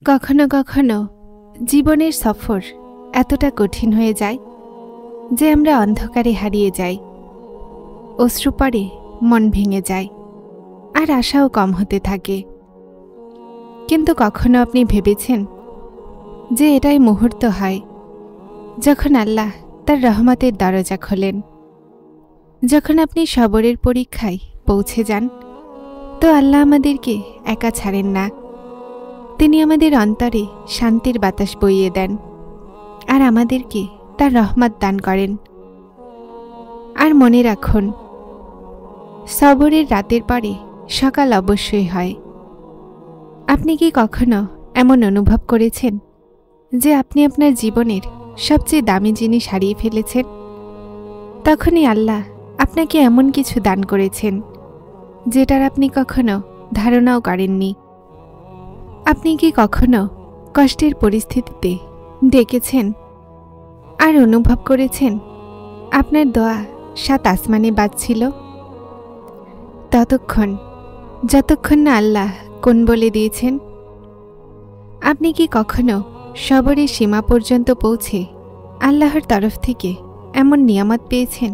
কখনো কখনো জীবনের সফর এতটা কঠিন হয়ে যায় যে আমরা অন্ধকারে হারিয়ে যাই, অশ্রু পড়ে, মন ভেঙে যায়, আর আশাও কম হতে থাকে। কিন্তু কখনো আপনি ভেবেছেন যে এটাই মুহূর্ত হয় যখন আল্লাহ তার রহমতের দরজা খোলেন? যখন আপনি সবরের পরীক্ষায় পৌঁছে যান, তো আল্লাহ আমাদেরকে একা ছাড়েন না। তিনি আমাদের অন্তরে শান্তির বাতাস বইয়ে দেন আর আমাদেরকে তার রহমত দান করেন। আর মনে রাখুন, সবরের রাতের পরে সকাল অবশ্যই হয়। আপনি কি কখনো এমন অনুভব করেছেন যে আপনি আপনার জীবনের সবচেয়ে দামি জিনিস হারিয়ে ফেলেছেন? তখনই আল্লাহ আপনাকে এমন কিছু দান করেছেন যেটার আপনি কখনো ধারণাও করেননি। আপনি কি কখনো কষ্টের পরিস্থিতিতে ডেকেছেন আর অনুভব করেছেন আপনার দোয়া 7 আসমানে বাজছিল? যতক্ষণ না আল্লাহ কোন বলে দিয়েছেন। আপনি কি কখনো সবরের সীমা পর্যন্ত পৌঁছে আল্লাহর তরফ থেকে এমন নিয়ামত পেয়েছেন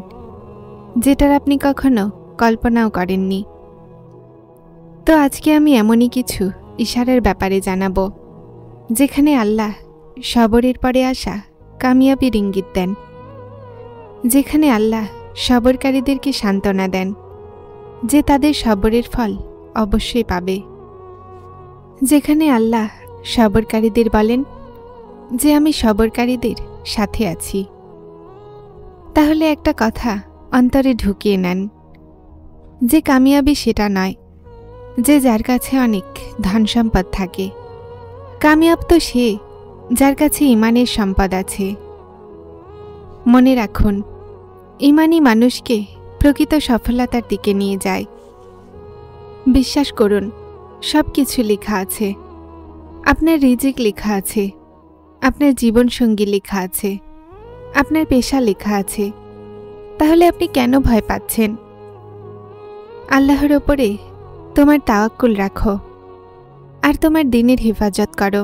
যেটার আপনি কখনো কল্পনাও করেননি? তো আজকে আমি এমনই কিছু ইশারার ব্যাপারে জানাবো, যেখানে আল্লাহ সবরের পরে আসা কামিয়াবির ইঙ্গিত দেন, যেখানে আল্লাহ সবরকারীদেরকে সান্ত্বনা দেন যে তাদের সবরের ফল অবশ্যই পাবে, যেখানে আল্লাহ সবরকারীদের বলেন যে আমি সবরকারীদের সাথে আছি। তাহলে একটা কথা অন্তরে ঢুকিয়ে নেন যে কামিয়াবি সেটা নয় যে যার কাছে অনেক ধন সম্পদ থাকে। কামিয়াব তো সে যার কাছে ইমানের সম্পদ আছে। মনে রাখুন, ইমানই মানুষকে প্রকৃত সফলতার দিকে নিয়ে যায়। বিশ্বাস করুন, সব কিছু লেখা আছে। আপনার রিজিক লেখা আছে, আপনার জীবনসঙ্গী লেখা আছে, আপনার পেশা লেখা আছে। তাহলে আপনি কেন ভয় পাচ্ছেন? আল্লাহর ওপরে তোমার তাওয়াক্কুল রাখো আর তোমার দিনের হেফাজত করো।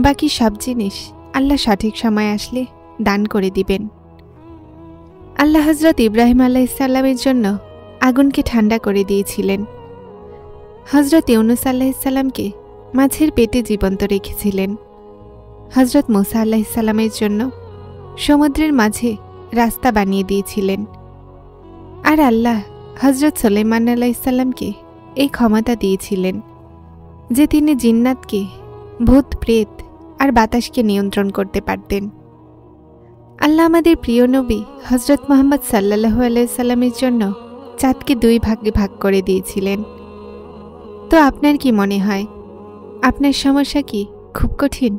বাকি সব জিনিস আল্লাহ সঠিক সময় আসলে দান করে দিবেন। আল্লাহ হজরত ইব্রাহিম আলাইহিসসালামের জন্য আগুনকে ঠান্ডা করে দিয়েছিলেন। হজরত ইউনুস আলাইহিসসালামকে মাছের পেটে জীবন্ত রেখেছিলেন। হজরত মুসা আলাইহিসসালামের জন্য সমুদ্রের মাঝে রাস্তা বানিয়ে দিয়েছিলেন। আর আল্লাহ হজরত সুলাইমান আলাইহিসসালামকে এই ক্ষমতা দিয়েছিলেন যে তিনি জিন্নাতকে, ভূত প্রেত আর বাতাসকে নিয়ন্ত্রণ করতে পারতেন। আল্লাহ আমাদের প্রিয় নবী হজরত মুহাম্মদ সাল্লাল্লাহু আলাইহি সাল্লামের জন্য চাঁদকে 2 ভাগে ভাগ করে দিয়েছিলেন। তো আপনার কি মনে হয়, আপনার সমস্যা কি খুব কঠিন,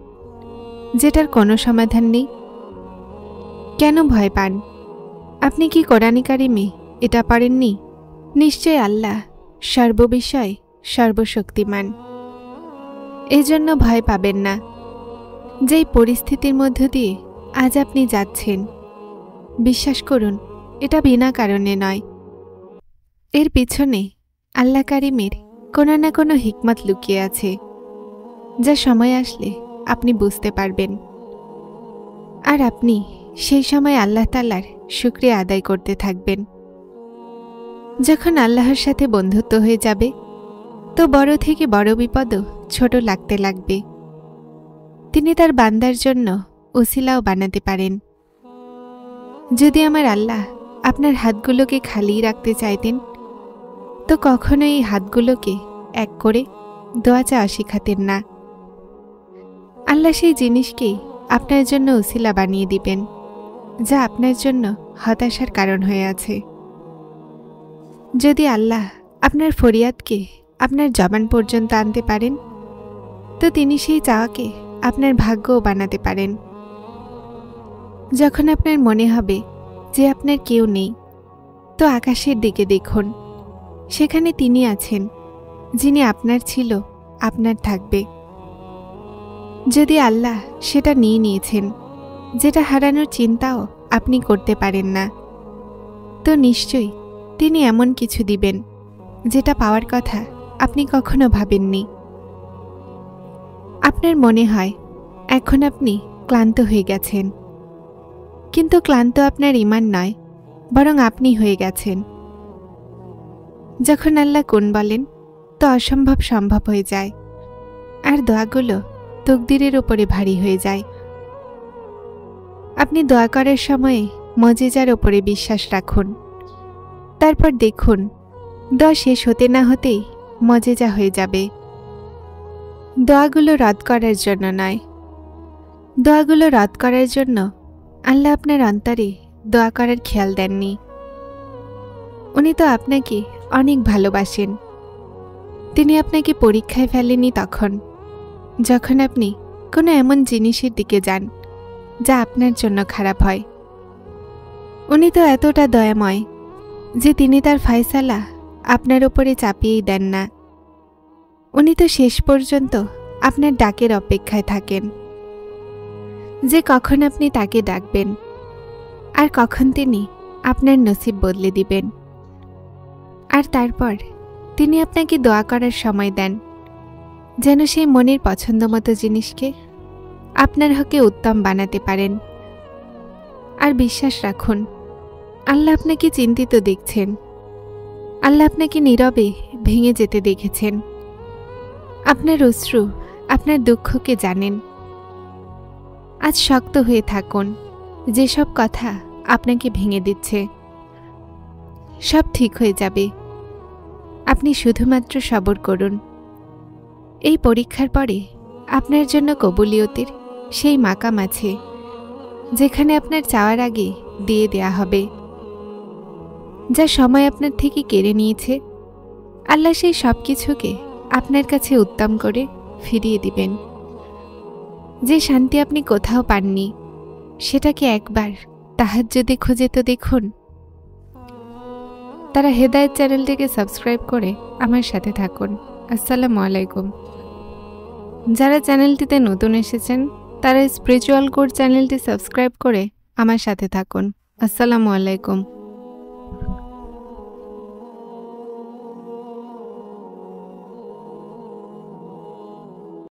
যেটার কোনো সমাধান নেই? কেন ভয় পান? আপনি কি কোরআনে কারিমে এটা পারেননি? নিশ্চয় আল্লাহ সর্ববিষয়ে সর্বশক্তিমান। এজন্য ভয় পাবেন না। যেই পরিস্থিতির মধ্য দিয়ে আজ আপনি যাচ্ছেন, বিশ্বাস করুন, এটা বিনা কারণে নয়। এর পিছনে আল্লাহ কারিমের কোনো না কোনো হিকমত লুকিয়ে আছে, যা সময় আসলে আপনি বুঝতে পারবেন। আর আপনি সেই সময় আল্লাহ তাআলার শুকরিয়া আদায় করতে থাকবেন। যখন আল্লাহর সাথে বন্ধুত্ব হয়ে যাবে, তো বড় থেকে বড় বিপদও ছোট লাগতে লাগবে। তিনি তার বান্দার জন্য ওসিলাও বানাতে পারেন। যদি আমার আল্লাহ আপনার হাতগুলোকে খালি রাখতে চাইতেন, তো কখনো এই হাতগুলোকে এক করে দোয়া চাওয়া শেখাতেন না। আল্লাহ সেই জিনিসকেই আপনার জন্য ওসিলা বানিয়ে দিবেন যা আপনার জন্য হতাশার কারণ হয়ে আছে। যদি আল্লাহ আপনার ফরিয়াদকে আপনার জবান পর্যন্ত আনতে পারেন, তো তিনি সেই চাওয়াকে আপনার ভাগ্যও বানাতে পারেন। যখন আপনার মনে হবে যে আপনার কেউ নেই, তো আকাশের দিকে দেখুন। সেখানে তিনি আছেন, যিনি আপনার ছিল, আপনার থাকবে। যদি আল্লাহ সেটা নিয়ে নিয়েছেন, যেটা হারানোর চিন্তাও আপনি করতে পারেন না, তো নিশ্চয়ই তিনি এমন কিছু দিবেন যেটা পাওয়ার কথা আপনি কখনো ভাবেননি। আপনার মনে হয় এখন আপনি ক্লান্ত হয়ে গেছেন, কিন্তু ক্লান্ত আপনার ঈমান নয়, বরং আপনি হয়ে গেছেন। যখন আল্লাহ কুন বলেন তো অসম্ভব সম্ভব হয়ে যায়, আর দোয়াগুলো তকদিরের ওপরে ভারী হয়ে যায়। আপনি দোয়া করার সময়ে মজিজার ওপরে বিশ্বাস রাখুন, তারপর দেখুন দোয়া শেষ হতে না হতেই মজেজা হয়ে যাবে। দোয়াগুলো রদ করার জন্য নয়, দোয়াগুলো রদ করার জন্য আল্লাহ আপনার অন্তরে দোয়া করার খেয়াল দেননি। উনি তো আপনাকে অনেক ভালোবাসেন। তিনি আপনাকে পরীক্ষায় ফেলেননি যখন আপনি কোনো এমন জিনিসের দিকে যান যা আপনার জন্য খারাপ হয়। উনি তো এতটা দয়াময় যে তিনি তার ফয়সালা আপনার উপরে চাপিয়েই দেন না। উনি তো শেষ পর্যন্ত আপনার ডাকের অপেক্ষায় থাকেন, যে কখন আপনি তাকে ডাকবেন আর কখন তিনি আপনার নসিব বদলে দিবেন। আর তারপর তিনি আপনাকে দোয়া করার সময় দেন, যেন সেই মনের পছন্দমতো জিনিসকে আপনার হকে উত্তম বানাতে পারেন। আর বিশ্বাস রাখুন, আল্লাহ আপনাকে চিন্তিত দেখছেন। আল্লাহ আপনাকে নীরবে ভেঙে যেতে দেখেছেন। আপনার অশ্রু, আপনার দুঃখকে জানেন। আজ শক্ত হয়ে থাকুন, যেসব কথা আপনাকে ভেঙে দিচ্ছে সব ঠিক হয়ে যাবে। আপনি শুধুমাত্র সবর করুন। এই পরীক্ষার পরে আপনার জন্য কবুলিয়তের সেই মাকাম আছে, যেখানে আপনার চাওয়ার আগে দিয়ে দেয়া হবে। যা সময় আপনার থেকে কেড়ে নিয়েছে, আল্লাহ সেই সব কিছুকে আপনার কাছে উত্তম করে ফিরিয়ে দিবেন। যে শান্তি আপনি কোথাও পাননি, সেটাকে একবার তাহাজ্জুদে খুঁজে তো দেখুন। তারা হেদায়েত চ্যানেলটিকে সাবস্ক্রাইব করে আমার সাথে থাকুন। আসসালামু আলাইকুম। যারা চ্যানেলটিতে নতুন এসেছেন, তারা স্পিরিচুয়াল কোড চ্যানেলটি সাবস্ক্রাইব করে আমার সাথে থাকুন। আসসালামু আলাইকুম।